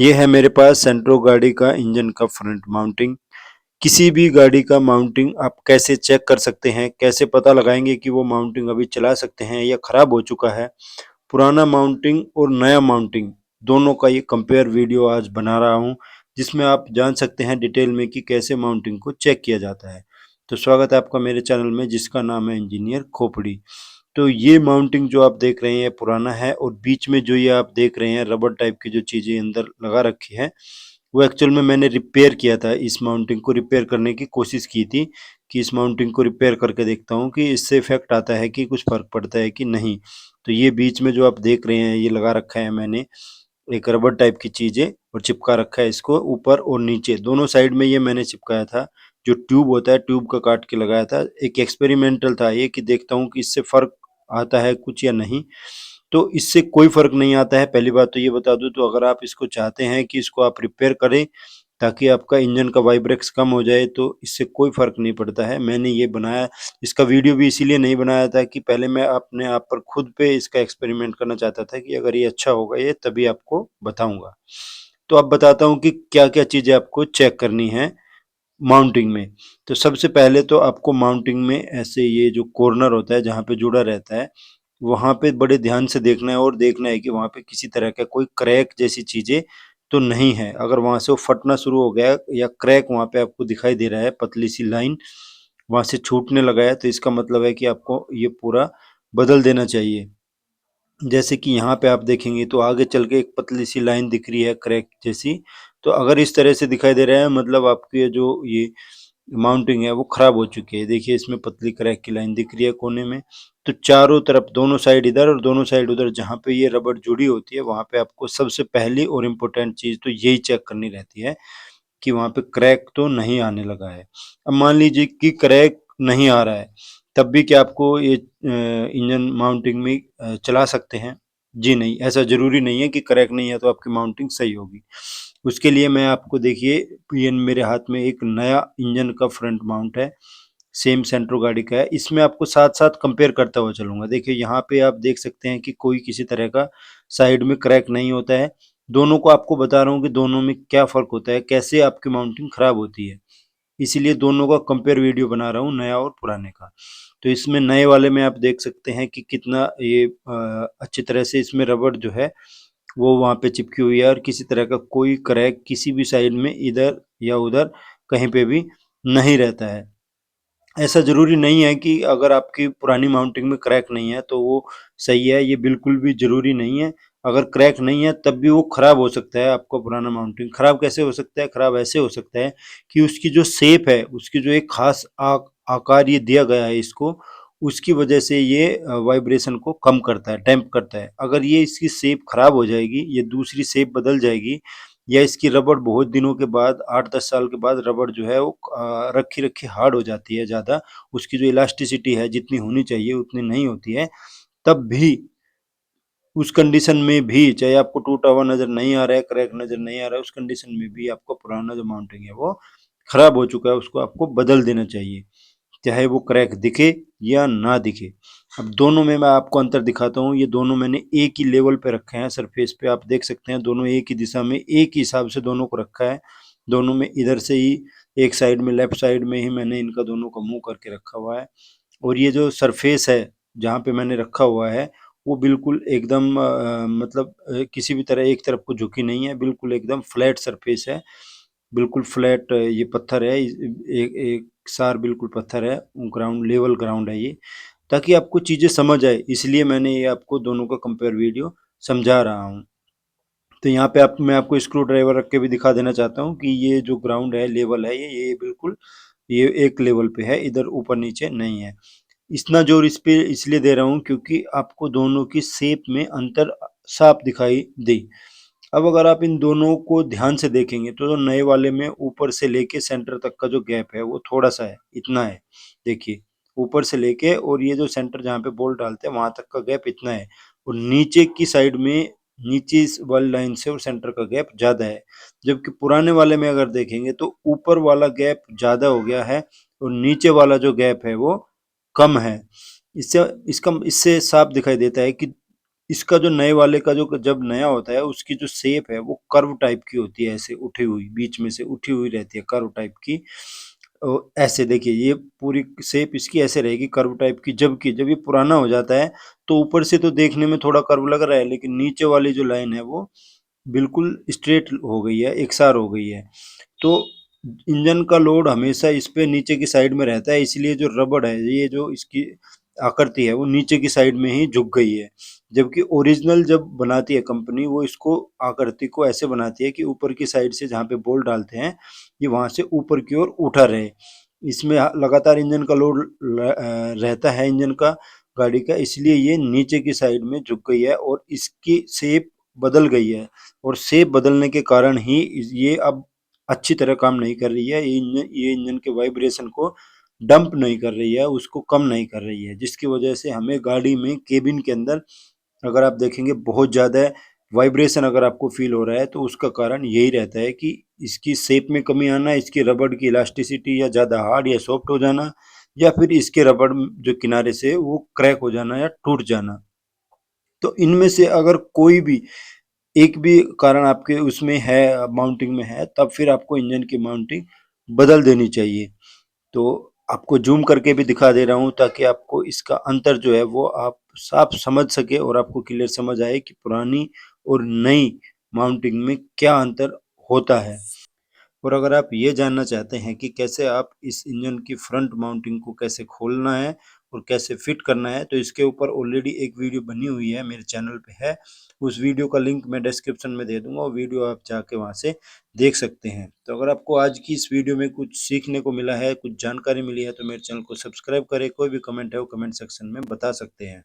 ये है मेरे पास सेंट्रो गाड़ी का इंजन का फ्रंट माउंटिंग। किसी भी गाड़ी का माउंटिंग आप कैसे चेक कर सकते हैं, कैसे पता लगाएंगे कि वो माउंटिंग अभी चला सकते हैं या खराब हो चुका है। पुराना माउंटिंग और नया माउंटिंग दोनों का ये कंपेयर वीडियो आज बना रहा हूँ, जिसमें आप जान सकते हैं डिटेल में कि कैसे माउंटिंग को चेक किया जाता है। तो स्वागत है आपका मेरे चैनल में, जिसका नाम है इंजीनियर खोपड़ी। तो ये माउंटिंग जो आप देख रहे हैं पुराना है, और बीच में जो ये आप देख रहे हैं रबर टाइप की जो चीज़ें अंदर लगा रखी है, वो एक्चुअल में मैंने रिपेयर किया था। इस माउंटिंग को रिपेयर करने की कोशिश की थी कि इस माउंटिंग को रिपेयर करके देखता हूँ कि इससे इफेक्ट आता है कि कुछ फ़र्क पड़ता है कि नहीं। तो ये बीच में जो आप देख रहे हैं ये लगा रखा है मैंने, एक रबर टाइप की चीज़ है, और चिपका रखा है इसको ऊपर और नीचे दोनों साइड में। ये मैंने चिपकाया था, जो ट्यूब होता है ट्यूब का काट के लगाया था। एक एक्सपेरिमेंटल था ये, कि देखता हूँ कि इससे फ़र्क आता है कुछ या नहीं। तो इससे कोई फ़र्क नहीं आता है, पहली बात तो ये बता दूँ। तो अगर आप इसको चाहते हैं कि इसको आप रिपेयर करें ताकि आपका इंजन का वाइब्रेक्स कम हो जाए, तो इससे कोई फ़र्क नहीं पड़ता है। मैंने ये बनाया, इसका वीडियो भी इसीलिए नहीं बनाया था कि पहले मैं अपने आप पर खुद पे इसका एक्सपेरिमेंट करना चाहता था कि अगर ये अच्छा होगा ये, तभी आपको बताऊँगा। तो अब बताता हूँ कि क्या-क्या चीज़ें आपको चेक करनी है माउंटिंग में। तो सबसे पहले तो आपको माउंटिंग में ऐसे ये जो कॉर्नर होता है जहाँ पे जुड़ा रहता है, वहाँ पे बड़े ध्यान से देखना है, और देखना है कि वहाँ पे किसी तरह का कोई क्रैक जैसी चीज़ें तो नहीं है। अगर वहाँ से वो फटना शुरू हो गया या क्रैक वहाँ पे आपको दिखाई दे रहा है, पतली सी लाइन वहाँ से छूटने लगा है, तो इसका मतलब है कि आपको ये पूरा बदल देना चाहिए। जैसे कि यहाँ पे आप देखेंगे तो आगे चल के एक पतली सी लाइन दिख रही है क्रैक जैसी। तो अगर इस तरह से दिखाई दे रहा है, मतलब आपकी जो ये माउंटिंग है वो खराब हो चुकी है। देखिए इसमें पतली क्रैक की लाइन दिख रही है कोने में। तो चारों तरफ दोनों साइड इधर और दोनों साइड उधर जहाँ पे ये रबड़ जुड़ी होती है, वहाँ पे आपको सबसे पहली और इम्पोर्टेंट चीज़ तो यही चेक करनी रहती है कि वहाँ पे क्रैक तो नहीं आने लगा है। अब मान लीजिए कि क्रैक नहीं आ रहा है, तब भी क्या आपको ये इंजन माउंटिंग में चला सकते हैं? जी नहीं, ऐसा ज़रूरी नहीं है कि क्रैक नहीं है तो आपकी माउंटिंग सही होगी। उसके लिए मैं आपको देखिए, ये मेरे हाथ में एक नया इंजन का फ्रंट माउंट है, सेम सेंट्रो गाड़ी का है। इसमें आपको साथ-साथ कंपेयर करता हुआ चलूँगा। देखिए यहाँ पे आप देख सकते हैं कि कोई किसी तरह का साइड में क्रैक नहीं होता है। दोनों को आपको बता रहा हूँ कि दोनों में क्या फ़र्क होता है, कैसे आपकी माउंटिंग खराब होती है। इसीलिए दोनों का कंपेयर वीडियो बना रहा हूँ, नया और पुराने का। तो इसमें नए वाले में आप देख सकते हैं कि कितना ये अच्छी तरह से इसमें रबड़ जो है वो वहाँ पे चिपकी हुई है, और किसी तरह का कोई क्रैक किसी भी साइड में इधर या उधर कहीं पे भी नहीं रहता है। ऐसा ज़रूरी नहीं है कि अगर आपकी पुरानी माउंटिंग में क्रैक नहीं है तो वो सही है, ये बिल्कुल भी ज़रूरी नहीं है। अगर क्रैक नहीं है तब भी वो ख़राब हो सकता है आपका पुराना माउंटिंग। ख़राब कैसे हो सकता है? ख़राब ऐसे हो सकता है कि उसकी जो शेप है, उसकी जो एक ख़ास आकार ये दिया गया है इसको, उसकी वजह से ये वाइब्रेशन को कम करता है, डैम्प करता है। अगर ये इसकी शेप ख़राब हो जाएगी, ये दूसरी शेप बदल जाएगी, या इसकी रबड़ बहुत दिनों के बाद 8-10 साल के बाद रबड़ जो है वो रखी-रखी हार्ड हो जाती है ज़्यादा, उसकी जो इलास्टिसिटी है जितनी होनी चाहिए उतनी नहीं होती है, तब भी उस कंडीशन में भी, चाहे आपको टूटा हुआ नज़र नहीं आ रहा है, क्रैक नज़र नहीं आ रहा है, उस कंडीशन में भी आपका पुराना जो माउंटिंग है वो खराब हो चुका है, उसको आपको बदल देना चाहिए। चाहे वो क्रैक दिखे या ना दिखे। अब दोनों में मैं आपको अंतर दिखाता हूँ। ये दोनों मैंने एक ही लेवल पे रखे हैं, सरफेस पे आप देख सकते हैं, दोनों एक ही दिशा में एक ही हिसाब से दोनों को रखा है। दोनों में इधर से ही एक साइड में, लेफ्ट साइड में ही मैंने इनका दोनों का मुँह करके रखा हुआ है। और ये जो सरफेस है जहाँ पे मैंने रखा हुआ है, वो बिल्कुल एकदम मतलब किसी भी तरह एक तरफ को झुकी नहीं है, बिल्कुल एकदम फ्लैट सरफेस है। बिल्कुल फ्लैट ये पत्थर है, एक एकसार बिल्कुल पत्थर है, ग्राउंड लेवल ग्राउंड है ये, ताकि आपको चीज़ें समझ आए, इसलिए मैंने ये आपको दोनों का कंपेयर वीडियो समझा रहा हूँ। तो यहाँ पे आप मैं आपको स्क्रू ड्राइवर रख के भी दिखा देना चाहता हूँ कि ये जो ग्राउंड है, लेवल है, ये बिल्कुल ये एक लेवल पे है, इधर ऊपर-नीचे नहीं है। इतना ज़ोर इस पे इसलिए दे रहा हूँ क्योंकि आपको दोनों की शेप में अंतर साफ दिखाई दे। अब अगर आप इन दोनों को ध्यान से देखेंगे तो नए वाले में ऊपर से लेके सेंटर तक का जो गैप है वो थोड़ा-सा है, इतना है। देखिए, ऊपर से लेके और ये जो सेंटर जहाँ पे बोल्ट डालते हैं वहाँ तक का गैप इतना है, और नीचे की साइड में नीचे इस वाली लाइन से और सेंटर का गैप ज़्यादा है। जबकि पुराने वाले में अगर देखेंगे तो ऊपर वाला गैप ज़्यादा हो गया है और नीचे वाला जो गैप है वो कम है। इससे इससे साफ दिखाई देता है कि इसका जो नए वाले का जो जब नया होता है उसकी जो शेप है वो कर्व टाइप की होती है, ऐसे उठी हुई, बीच में से उठी हुई रहती है कर्व टाइप की। ऐसे देखिए ये पूरी शेप इसकी ऐसे रहेगी कर्व टाइप की, जबकि जब ये पुराना हो जाता है तो ऊपर से तो देखने में थोड़ा कर्व लग रहा है, लेकिन नीचे वाली जो लाइन है वो बिल्कुल स्ट्रेट हो गई है, एकसार हो गई है। तो इंजन का लोड हमेशा इस पे नीचे की साइड में रहता है, इसलिए जो रबड़ है, ये जो इसकी आकृति है वो नीचे की साइड में ही झुक गई है। जबकि ओरिजिनल जब बनाती है कंपनी, वो इसको आकृति को ऐसे बनाती है कि ऊपर की साइड से जहाँ पे बोल्ट डालते हैं, ये वहां से ऊपर की ओर उठा रहे। इसमें लगातार इंजन का लोड रहता है इंजन का, गाड़ी का, इसलिए ये नीचे की साइड में झुक गई है और इसकी शेप बदल गई है। और शेप बदलने के कारण ही ये अब अच्छी तरह काम नहीं कर रही है। ये इंजन के वाइब्रेशन को डंप नहीं कर रही है, उसको कम नहीं कर रही है, जिसकी वजह से हमें गाड़ी में केबिन के अंदर अगर आप देखेंगे बहुत ज़्यादा वाइब्रेशन अगर आपको फील हो रहा है, तो उसका कारण यही रहता है कि इसकी शेप में कमी आना, इसकी रबड़ की इलास्टिसिटी या ज़्यादा हार्ड या सॉफ्ट हो जाना, या फिर इसके रबड़ जो किनारे से वो क्रैक हो जाना या टूट जाना। तो इनमें से अगर कोई भी एक भी कारण आपके उसमें है, माउंटिंग में है, तब फिर आपको इंजन की माउंटिंग बदल देनी चाहिए। तो आपको ज़ूम करके भी दिखा दे रहा हूँ ताकि आपको इसका अंतर जो है वो आप साफ समझ सके और आपको क्लियर समझ आए कि पुरानी और नई माउंटिंग में क्या अंतर होता है। और अगर आप ये जानना चाहते हैं कि कैसे आप इस इंजन की फ्रंट माउंटिंग को कैसे खोलना है और कैसे फिट करना है, तो इसके ऊपर ऑलरेडी एक वीडियो बनी हुई है, मेरे चैनल पे है। उस वीडियो का लिंक मैं डिस्क्रिप्शन में दे दूंगा, वो वीडियो आप जाके वहाँ से देख सकते हैं। तो अगर आपको आज की इस वीडियो में कुछ सीखने को मिला है, कुछ जानकारी मिली है, तो मेरे चैनल को सब्सक्राइब करें। कोई भी कमेंट है वो कमेंट सेक्शन में बता सकते हैं।